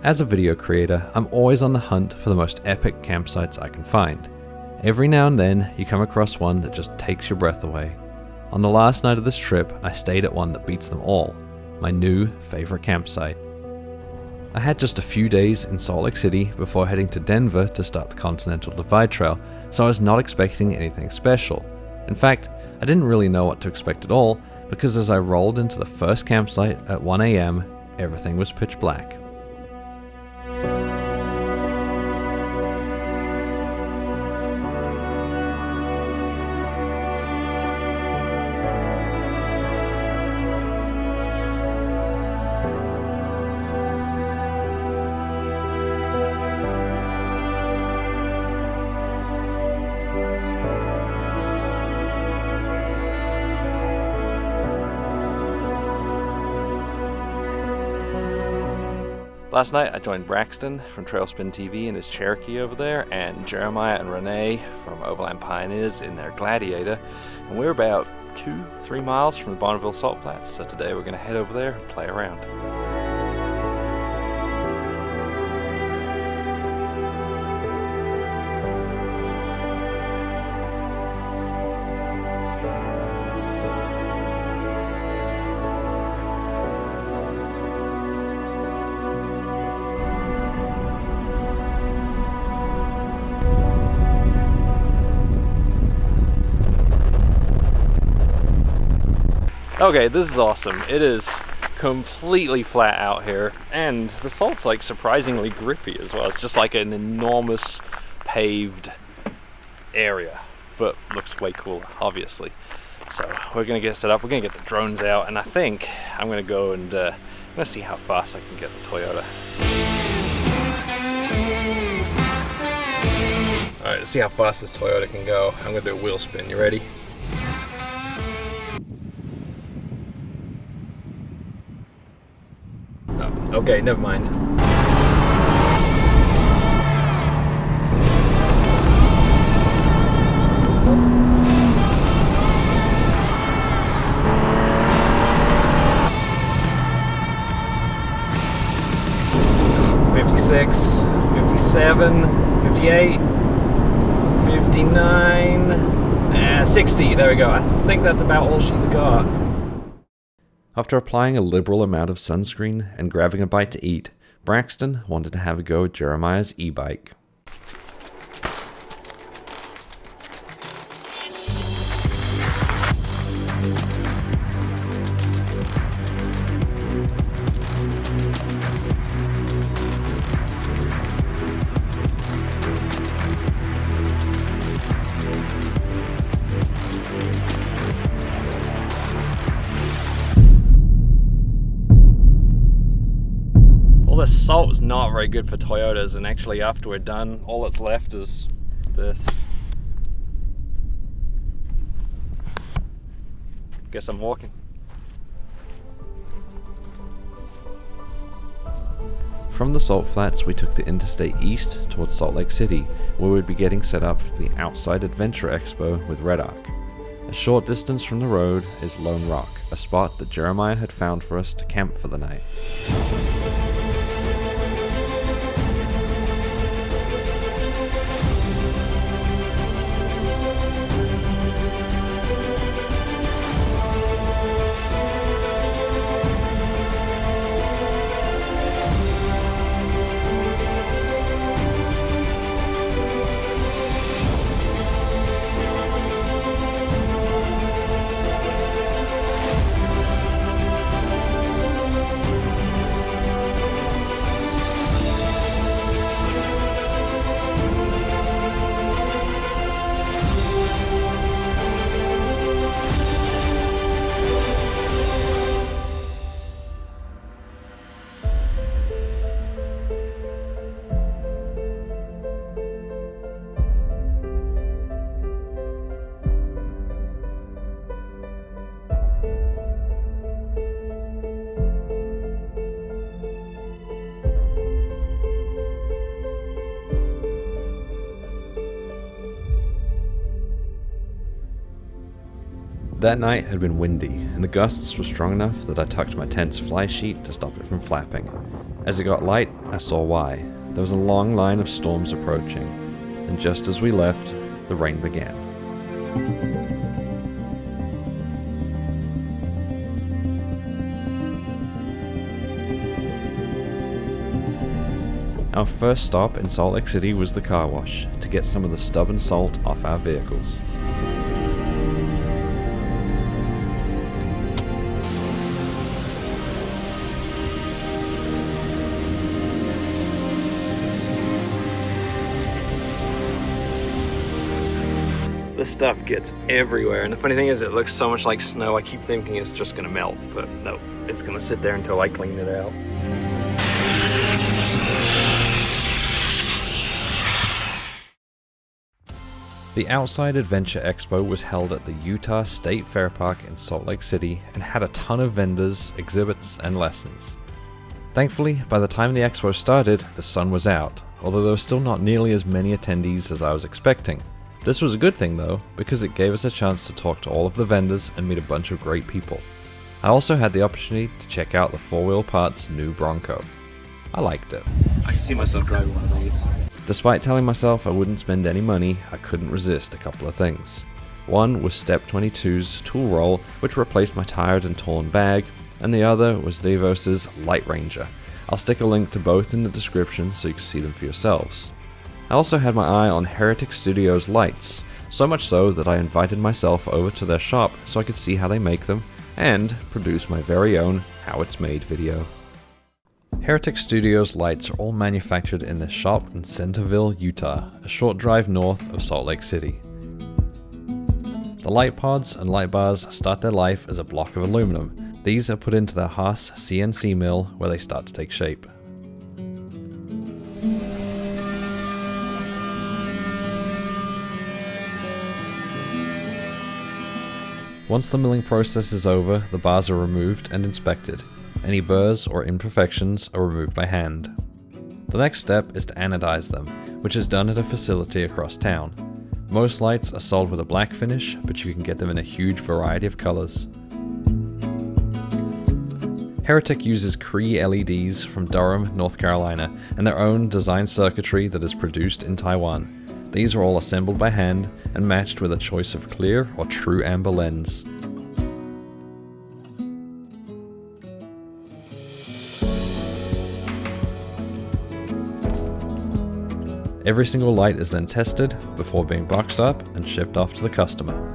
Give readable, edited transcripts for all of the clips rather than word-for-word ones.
As a video creator, I'm always on the hunt for the most epic campsites I can find. Every now and then, you come across one that just takes your breath away. On the last night of this trip, I stayed at one that beats them all, my new favorite campsite. I had just a few days in Salt Lake City before heading to Denver to start the Continental Divide Trail, so I was not expecting anything special. In fact, I didn't really know what to expect at all, because as I rolled into the first campsite at 1 a.m., everything was pitch black. Last night I joined Braxton from TrailspinTV in his Cherokee over there, and Jeremiah and Renee from Overland Pioneers in their Gladiator, and we're about 2-3 miles from the Bonneville Salt Flats, so today we're going to head over there and play around. Okay, this is awesome. It is completely flat out here, and the salt's like surprisingly grippy as well. It's just like an enormous paved area, but looks way cooler, obviously. So we're gonna get set up, we're gonna get the drones out, and I think I'm gonna go and I'm gonna see how fast I can get the Toyota. All right, let's see how fast this Toyota can go. I'm gonna do a wheel spin, you ready? Okay, never mind. $56, $57, $58, $59, $60. There we go. I think that's about all she's got. After applying a liberal amount of sunscreen and grabbing a bite to eat, Braxton wanted to have a go at Jeremiah's e-bike. The salt is not very good for Toyotas, and actually after we're done, all that's left is this. Guess I'm walking. From the Salt Flats, we took the interstate east towards Salt Lake City, where we'd be getting set up for the Outside Adventure Expo with Red Arc. A short distance from the road is Lone Rock, a spot that Jeremiah had found for us to camp for the night. That night had been windy, and the gusts were strong enough that I tucked my tent's fly sheet to stop it from flapping. As it got light, I saw why. There was a long line of storms approaching, and just as we left, the rain began. Our first stop in Salt Lake City was the car wash, to get some of the stubborn salt off our vehicles. This stuff gets everywhere, and the funny thing is it looks so much like snow. I keep thinking it's just gonna melt, but no, it's gonna sit there until I clean it out. The Outside Adventure Expo was held at the Utah State Fair Park in Salt Lake City and had a ton of vendors, exhibits, and lessons. Thankfully, by the time the expo started, the sun was out, although there were still not nearly as many attendees as I was expecting. This was a good thing though, because it gave us a chance to talk to all of the vendors and meet a bunch of great people. I also had the opportunity to check out the 4-Wheel Parts new Bronco. I liked it. I can see myself driving one of these. Despite telling myself I wouldn't spend any money, I couldn't resist a couple of things. One was Step 22's tool roll, which replaced my tired and torn bag, and the other was Davos's Light Ranger. I'll stick a link to both in the description so you can see them for yourselves. I also had my eye on Heretic Studios lights, so much so that I invited myself over to their shop so I could see how they make them, and produce my very own How It's Made video. Heretic Studios lights are all manufactured in their shop in Centerville, Utah, a short drive north of Salt Lake City. The light pods and light bars start their life as a block of aluminum. These are put into their Haas CNC mill where they start to take shape. Once the milling process is over, the bars are removed and inspected. Any burrs or imperfections are removed by hand. The next step is to anodize them, which is done at a facility across town. Most lights are sold with a black finish, but you can get them in a huge variety of colors. Heretic uses Cree LEDs from Durham, North Carolina, and their own design circuitry that is produced in Taiwan. These are all assembled by hand and matched with a choice of clear or true amber lens. Every single light is then tested before being boxed up and shipped off to the customer.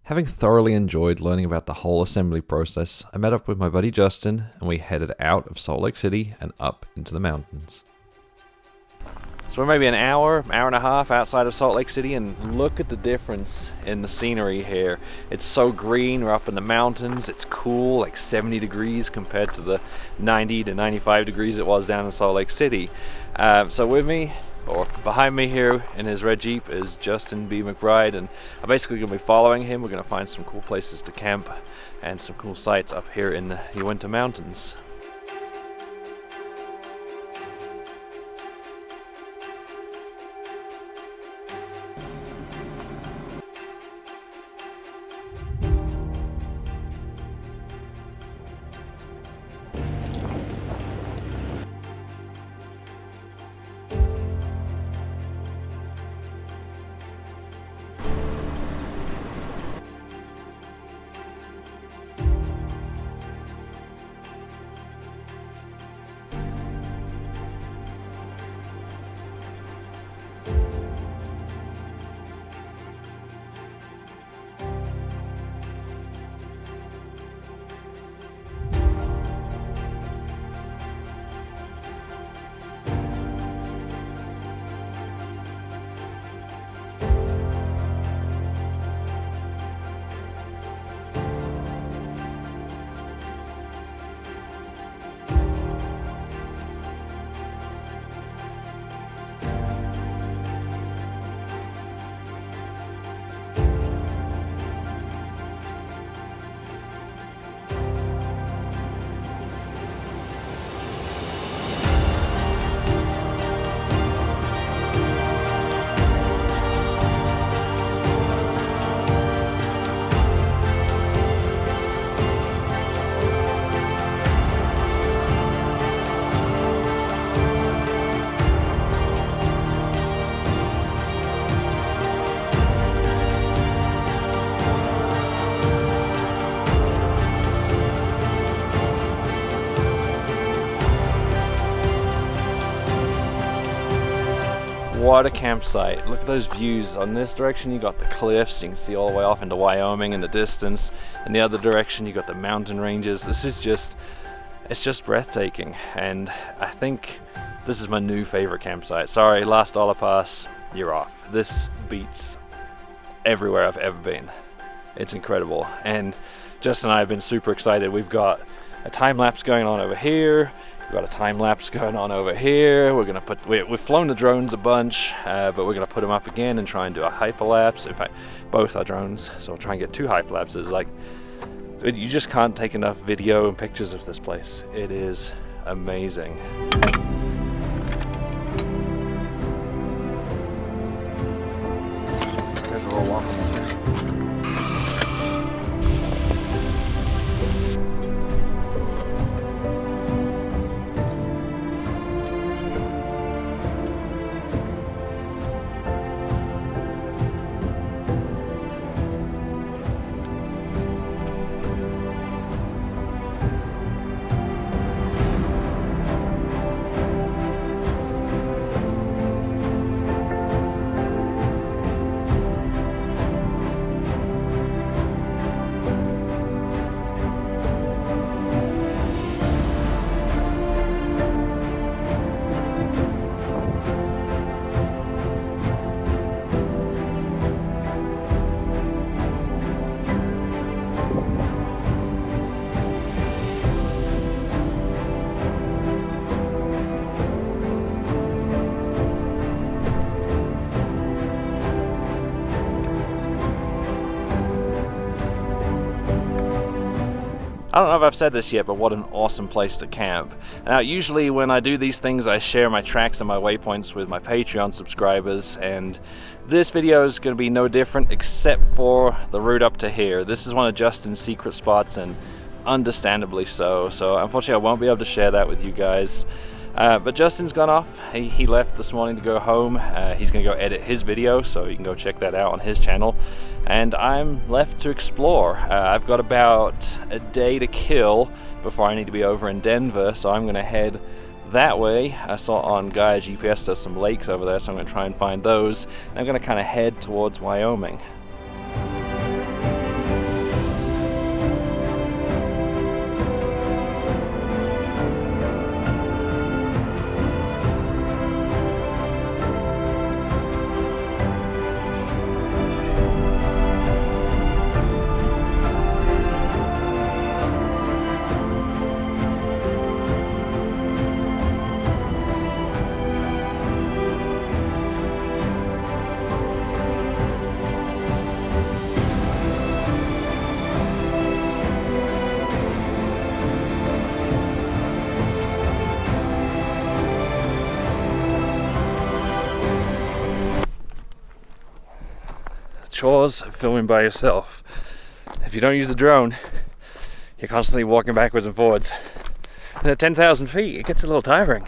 Having thoroughly enjoyed learning about the whole assembly process, I met up with my buddy Justin and we headed out of Salt Lake City and up into the mountains. So we're maybe an hour and a half outside of Salt Lake City, and look at the difference in the scenery here. It's so green, we're up in the mountains, it's cool, like 70 degrees compared to the 90 to 95 degrees it was down in Salt Lake City. So with me, or behind me here in his red Jeep, is Justin B. McBride, and I'm basically going to be following him. We're going to find some cool places to camp and some cool sights up here in the Uinta Mountains. what a campsite. Look at those views. On this direction you got the cliffs, you can see all the way off into Wyoming in the distance. In the other direction you got the mountain ranges. This is just, it's just breathtaking, and I think this is my new favorite campsite. Sorry, last dollar pass, you're off. This beats everywhere I've ever been. It's incredible, and Justin and I have been super excited. We've got a time lapse going on over here. We've got a time lapse going on over here. We're gonna put, we've flown the drones a bunch, but we're gonna put them up again and try and do a hyperlapse. In fact, both our drones, so we'll try and get 2 hyperlapses. Like, you just can't take enough video and pictures of this place. It is amazing. There's a little walk. I don't know if I've said this yet, but what an awesome place to camp. Now, usually when I do these things, I share my tracks and my waypoints with my Patreon subscribers, and this video is going to be no different except for the route up to here. This is one of Justin's secret spots, and understandably so. So unfortunately I won't be able to share that with you guys. But Justin's gone off. He left this morning to go home. He's gonna go edit his video, so you can go check that out on his channel. And I'm left to explore. I've got about a day to kill before I need to be over in Denver, so I'm gonna head that way. I saw on Gaia GPS there's some lakes over there, so I'm gonna try and find those. And I'm gonna kind of head towards Wyoming. Chores of filming by yourself. If you don't use the drone, you're constantly walking backwards and forwards. And at 10,000 feet, it gets a little tiring.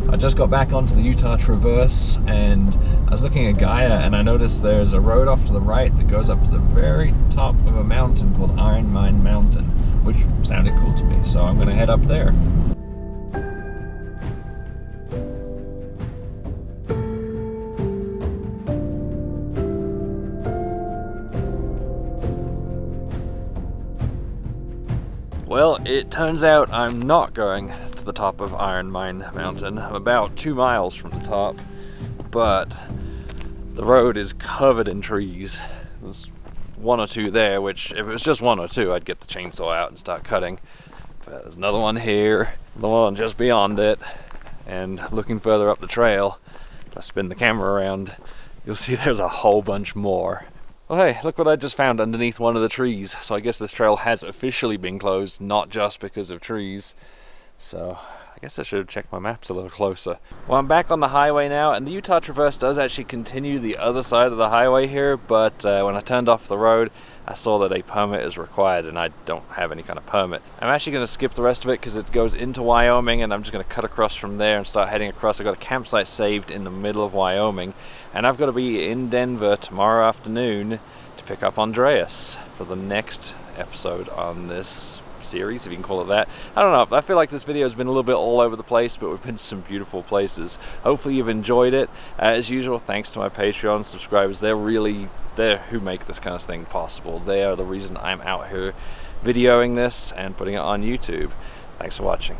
I just got back onto the Utah Traverse, and I was looking at Gaia, and I noticed there's a road off to the right that goes up to the very top of a mountain called Iron Mine Mountain, which sounded cool to me, so I'm gonna head up there. Well, it turns out I'm not going to the top of Iron Mine Mountain. I'm about 2 miles from the top, but the road is covered in trees. There's 1 or 2 there, which if it was just 1 or 2, I'd get the chainsaw out and start cutting. But there's another one here, the one just beyond it, and looking further up the trail, if I spin the camera around, you'll see there's a whole bunch more. Well, hey, look what I just found underneath one of the trees. So I guess this trail has officially been closed, not just because of trees. So I guess I should have checked my maps a little closer. Well, I'm back on the highway now, and the Utah Traverse does actually continue the other side of the highway here, but when I turned off the road, I saw that a permit is required, and I don't have any kind of permit. I'm actually going to skip the rest of it because it goes into Wyoming, and I'm just going to cut across from there and start heading across. I've got a campsite saved in the middle of Wyoming, and I've got to be in Denver tomorrow afternoon to pick up Andreas for the next episode on this series, if you can call it that. I don't know, I feel like this video has been a little bit all over the place, but we've been to some beautiful places. Hopefully you've enjoyed it. As usual, thanks to my Patreon subscribers. They're who make this kind of thing possible. They are the reason I'm out here videoing this and putting it on YouTube. Thanks for watching.